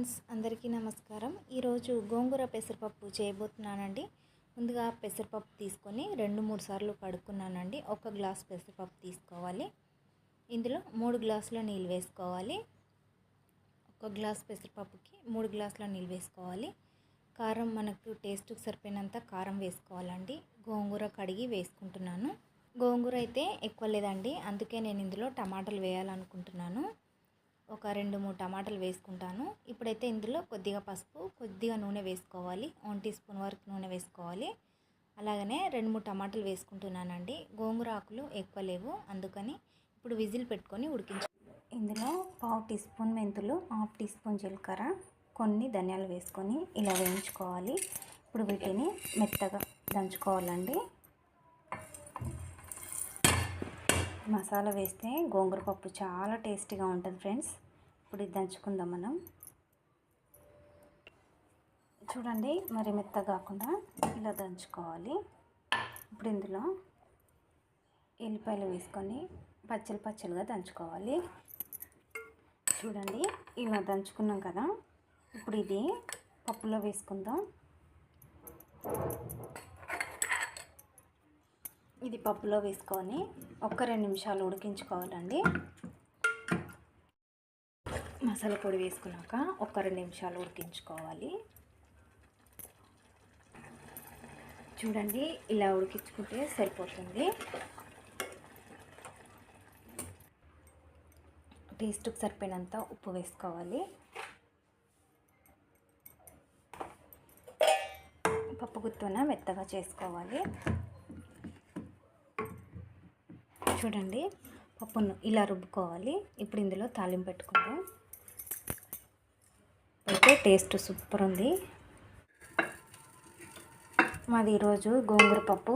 Friends అందరికీ నమస్కారం। ఈరోజు గోంగూర పెసరపప్పు చేయబోతున్నానండి। ముందుగా పెసరపప్పు తీసుకొని 2-3 సార్లు కడుక్కున్నానండి। 1 గ్లాస్ పెసరపప్పు తీసుకోవాలి। ఇందులో 3 గ్లాసుల నీళ్ళు వేసుకోవాలి। 1 గ్లాస్ పెసరపప్పుకి 3 గ్లాసుల నీళ్ళు వేసుకోవాలి। కారం మనకు టేస్ట్కి సరిపోయినంత కారం వేసుకోవాలండి। గోంగూర కడిగి వేసుకుంటున్నాను। గోంగూర అయితే ఎక్కువ లేదండి, అందుకే నేను ఇందులో టమాటాలు వేయాలనుకుంటున్నాను। ఒక 2-3 టమాటాలు వేసుకుంటాను। ఇప్పుడైతే ఇందులో కొద్దిగా పసుపు, కొద్దిగా నూనె వేసుకోవాలి। 1 టీ స్పూన్ వరకు నూనె వేసుకోవాలి। అలాగనే 2-3 టమాటాలు వేసుకుంటున్నానండి। గోంగూర ఆకులు ఎక్కువ లేవు, అందుకని ఇప్పుడు విజిల్ పెట్టుకొని ఇందులో 1/2 టీ స్పూన్ మెంతులు, 1/2 టీ స్పూన్ జీలకర్ర, కొన్ని ధనియాలు వేసుకొని ఇలా వేయించుకోవాలి। ఇప్పుడు వీటిని మెత్తగా దంచుకోవాలండి। మసాలా వేస్తే గోంగూర పప్పు చాలా టేస్టీగా ఉంటుంది ఫ్రెండ్స్। ఇప్పుడు ఇది దంచుకుందాం మనం। చూడండి, మరి మెత్తగా కాకుండా ఇలా దంచుకోవాలి। ఇప్పుడు ఇందులో ఎల్లిపాయలు వేసుకొని పచ్చలుగా దంచుకోవాలి। చూడండి, ఇలా దంచుకున్నాం కదా, ఇప్పుడు ఇది పప్పులో వేసుకుందాం। ఇది పప్పులో వేసుకొని 1-2 నిమిషాలు ఉడికించుకోవాలండి। మసాలా పొడి వేసుకున్నాక 1-2 నిమిషాలు ఉడికించుకోవాలి। చూడండి, ఇలా ఉడికించుకుంటే సరిపోతుంది। టేస్ట్కి సరిపోయినంత ఉప్పు వేసుకోవాలి। పప్పు గుత్తున మెత్తగా చేసుకోవాలి। చూడండి, పప్పును ఇలా రుబ్బుకోవాలి। ఇప్పుడు ఇందులో తాలింపు పెట్టుకుందాం। అయితే టేస్ట్ సూపర్ ఉంది మాది ఈరోజు గోంగూర పప్పు।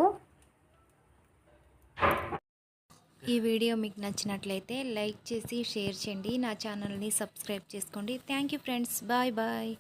ఈ వీడియో మీకు నచ్చినట్లయితే లైక్ చేసి షేర్ చేయండి, నా ఛానల్ని సబ్స్క్రైబ్ చేసుకోండి। Thank you friends, bye bye.